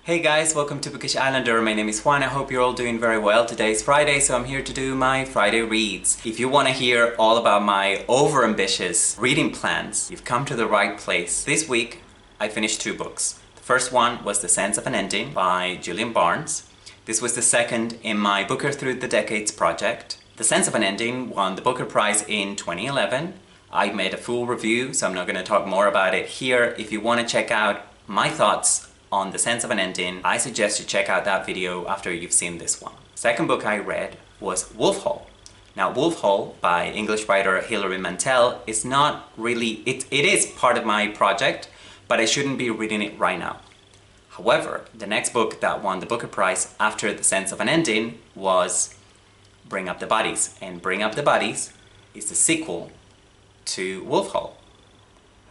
Hey guys, welcome to Bookish Islander. My name is Juan. I hope you're all doing very well. Today is Friday, so I'm here to do my Friday reads. If you want to hear all about my overambitious reading plans, you've come to the right place. This week, I finished 2 books. The first one was The Sense of an Ending by Julian Barnes. This was the second in my Booker Through the Decades project. The Sense of an Ending won the Booker Prize in 2011. I made a full review, so I'm not going to talk more about it here. If you want to check out my thoughts on The Sense of an Ending, I suggest you check out that video after you've seen this one. Second book I read was Wolf Hall. Now, Wolf Hall by English writer Hilary Mantel is not really, it is part of my project, but I shouldn't be reading it right now. However, the next book that won the Booker Prize after The Sense of an Ending was Bring Up the Bodies. And Bring Up the Bodies is the sequel to Wolf Hall.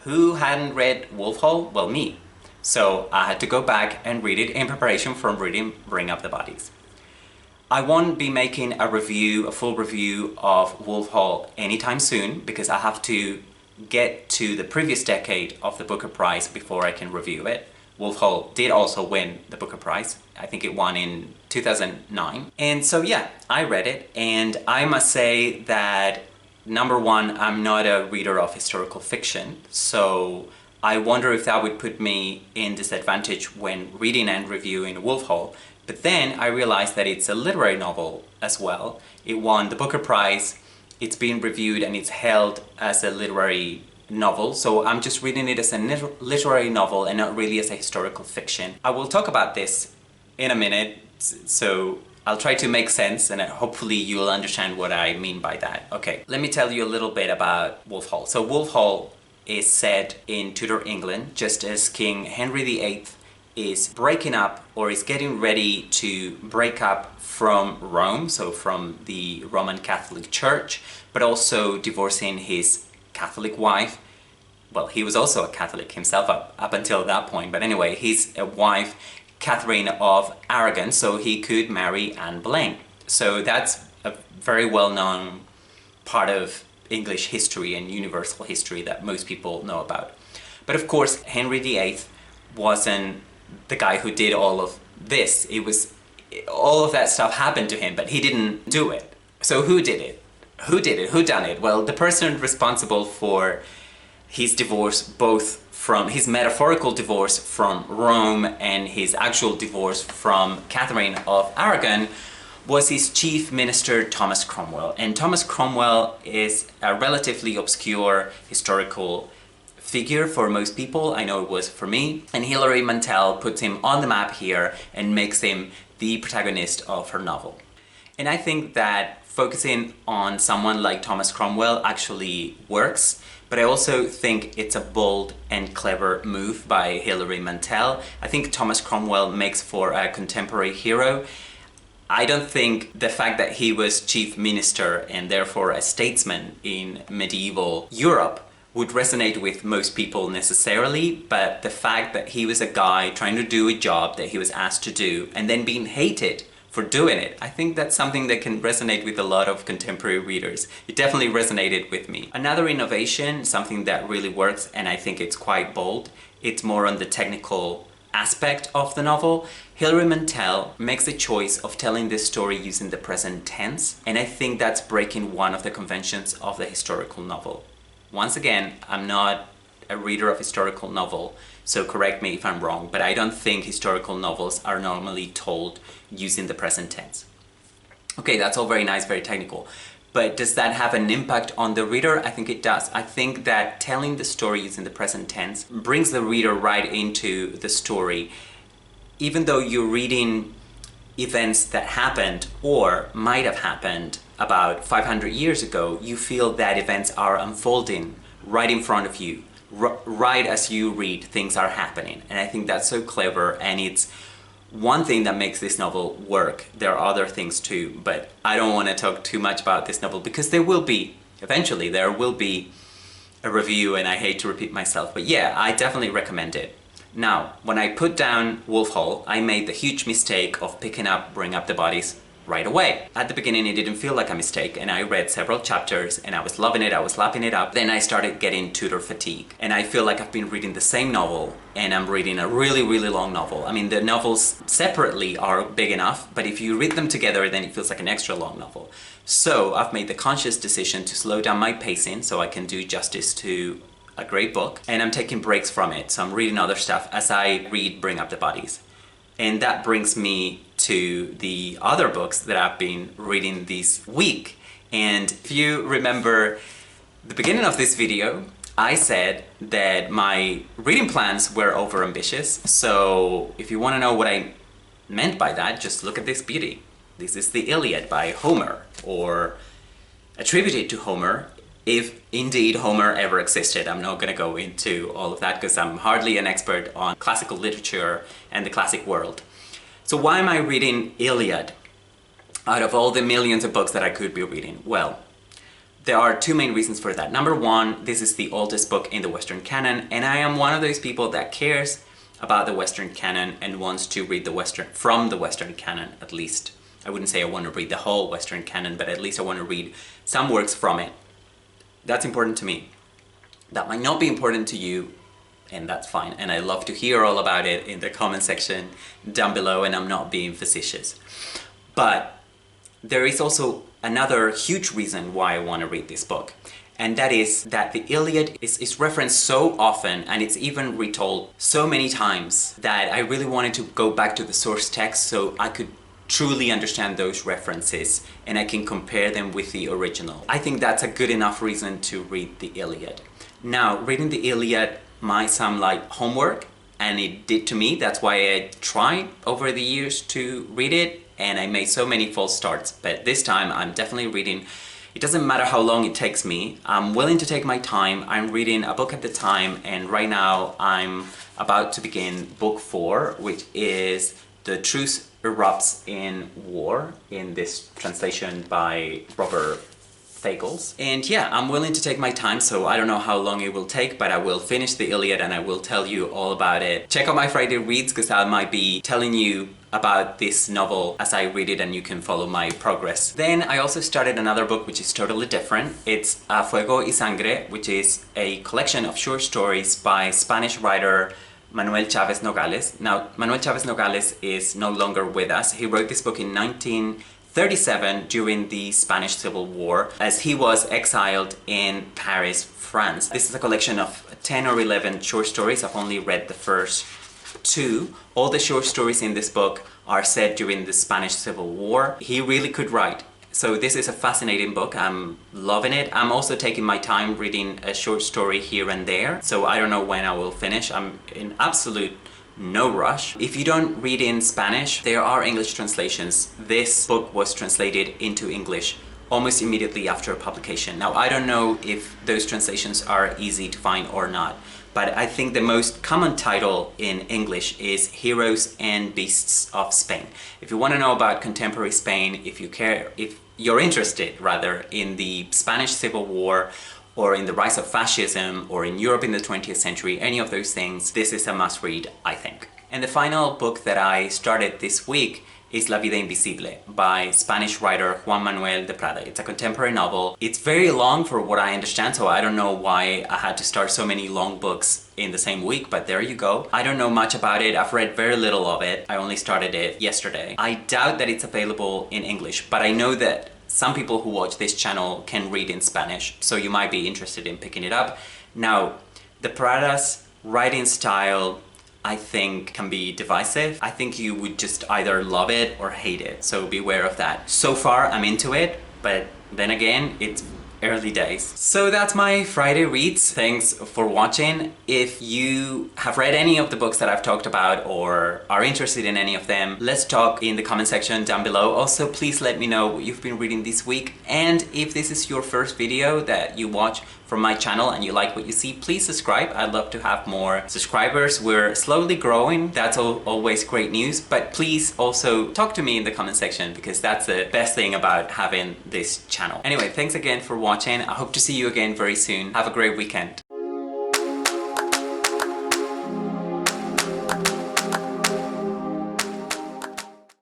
Who hadn't read Wolf Hall? Well, me. So I had to go back and read it in preparation for reading Bring Up the Bodies. I won't be making a full review of Wolf Hall anytime soon because I have to get to the previous decade of the Booker Prize before I can review it. Wolf Hall did also win the Booker Prize. I think it won in 2009. And so yeah, I read it, and I must say that number one, I'm not a reader of historical fiction, so I wonder if that would put me in disadvantage when reading and reviewing Wolf Hall. But then I realized that it's a literary novel as well. It won the Booker Prize, it's been reviewed, and it's held as a literary novel. So I'm just reading it as a literary novel and not really as a historical fiction. I will talk about this in a minute, so I'll try to make sense, and hopefully you'll understand what I mean by that. Okay, let me tell you a little bit about Wolf Hall. So Wolf Hall is set in Tudor England, just as King Henry VIII is breaking up, or is getting ready to break up from Rome, so from the Roman Catholic Church, but also divorcing his Catholic wife. Well, he was also a Catholic himself up until that point, but anyway, his wife, Catherine of Aragon, so he could marry Anne Boleyn. So that's a very well-known part of English history and universal history that most people know about. But of course, Henry VIII wasn't the guy who did all of this. All of that stuff happened to him, but he didn't do it. So who did it? Who did it? Who done it? Well, the person responsible for his divorce, both from his metaphorical divorce from Rome and his actual divorce from Catherine of Aragon, was his chief minister, Thomas Cromwell. And Thomas Cromwell is a relatively obscure historical figure for most people. I know it was for me. And Hilary Mantel puts him on the map here and makes him the protagonist of her novel. And I think that focusing on someone like Thomas Cromwell actually works, but I also think it's a bold and clever move by Hilary Mantel. I think Thomas Cromwell makes for a contemporary hero. I don't think the fact that he was chief minister and therefore a statesman in medieval Europe would resonate with most people necessarily, but the fact that he was a guy trying to do a job that he was asked to do and then being hated for doing it, I think that's something that can resonate with a lot of contemporary readers. It definitely resonated with me. Another innovation, something that really works, and I think it's quite bold, it's more on the technical aspect of the novel. Hilary Mantel makes the choice of telling this story using the present tense, and I think that's breaking one of the conventions of the historical novel. Once again, I'm not a reader of historical novel, so correct me if I'm wrong, but I don't think historical novels are normally told using the present tense. Okay, that's all very nice, very technical. But does that have an impact on the reader? I think it does. I think that telling the story using the present tense brings the reader right into the story. Even though you're reading events that happened or might have happened about 500 years ago, you feel that events are unfolding right in front of you. Right as you read, things are happening. And I think that's so clever, and it's one thing that makes this novel work. There are other things too, but I don't want to talk too much about this novel because eventually there will be a review, and I hate to repeat myself, but yeah, I definitely recommend it. Now, when I put down Wolf Hall, I made the huge mistake of picking up Bring Up the Bodies right away. At the beginning it didn't feel like a mistake, and I read several chapters and I was loving it, I was lapping it up. Then I started getting tutor fatigue, and I feel like I've been reading the same novel and I'm reading a really, really long novel. I mean, the novels separately are big enough, but if you read them together then it feels like an extra long novel. So I've made the conscious decision to slow down my pacing so I can do justice to a great book, and I'm taking breaks from it. So I'm reading other stuff as I read Bring Up the Bodies. And that brings me to the other books that I've been reading this week. And if you remember the beginning of this video, I said that my reading plans were overambitious. So if you want to know what I meant by that, just look at this beauty. This is the Iliad by Homer, or attributed to Homer, if indeed Homer ever existed. I'm not going to go into all of that because I'm hardly an expert on classical literature and the classic world. So why am I reading Iliad out of all the millions of books that I could be reading? Well, there are two main reasons for that. Number one, this is the oldest book in the Western canon, and I am one of those people that cares about the Western canon and wants to read from the Western canon, at least. I wouldn't say I want to read the whole Western canon, but at least I want to read some works from it. That's important to me. That might not be important to you, and that's fine. And I love to hear all about it in the comment section down below, and I'm not being facetious. But there is also another huge reason why I want to read this book. And that is that the Iliad is referenced so often, and it's even retold so many times, that I really wanted to go back to the source text so I could truly understand those references and I can compare them with the original. I think that's a good enough reason to read the Iliad. Now, reading the Iliad might sound like homework, and it did to me. That's why I tried over the years to read it, and I made so many false starts. But this time I'm definitely reading. It doesn't matter how long it takes me. I'm willing to take my time. I'm reading a book at the time, and right now I'm about to begin book 4, which is The Truth Erupts in War, in this translation by Robert Fagles. And yeah, I'm willing to take my time, so I don't know how long it will take, but I will finish the Iliad and I will tell you all about it. Check out my Friday reads, because I might be telling you about this novel as I read it and you can follow my progress. Then I also started another book which is totally different. It's Fuego y Sangre, which is a collection of short stories by Spanish writer Manuel Chavez Nogales. Now, Manuel Chavez Nogales is no longer with us. He wrote this book in 1937 during the Spanish Civil War, as he was exiled in Paris, France. This is a collection of 10 or 11 short stories. I've only read the first 2. All the short stories in this book are set during the Spanish Civil War. He really could write. So this is a fascinating book. I'm loving it. I'm also taking my time reading a short story here and there. So I don't know when I will finish. I'm in absolute no rush. If you don't read in Spanish, there are English translations. This book was translated into English almost immediately after publication. Now, I don't know if those translations are easy to find or not, but I think the most common title in English is Heroes and Beasts of Spain. If you want to know about contemporary Spain, if you're interested rather in the Spanish Civil War, or in the rise of fascism, or in Europe in the 20th century, any of those things, this is a must-read, I think. And the final book that I started this week is La Vida Invisible by Spanish writer Juan Manuel de Prada. It's a contemporary novel. It's very long for what I understand, so I don't know why I had to start so many long books in the same week, but there you go. I don't know much about it. I've read very little of it. I only started it yesterday. I doubt that it's available in English, but I know that some people who watch this channel can read in Spanish, so you might be interested in picking it up. Now, de Prada's writing style, I think, can be divisive. I think you would just either love it or hate it, so beware of that. So far, I'm into it, but then again, it's early days. So that's my Friday reads. Thanks for watching. If you have read any of the books that I've talked about or are interested in any of them, let's talk in the comment section down below. Also, please let me know what you've been reading this week, and if this is your first video that you watch from my channel and you like what you see, please subscribe. I'd love to have more subscribers. We're slowly growing. That's always great news, but please also talk to me in the comment section, because that's the best thing about having this channel. Anyway, thanks again for watching. I hope to see you again very soon. Have a great weekend.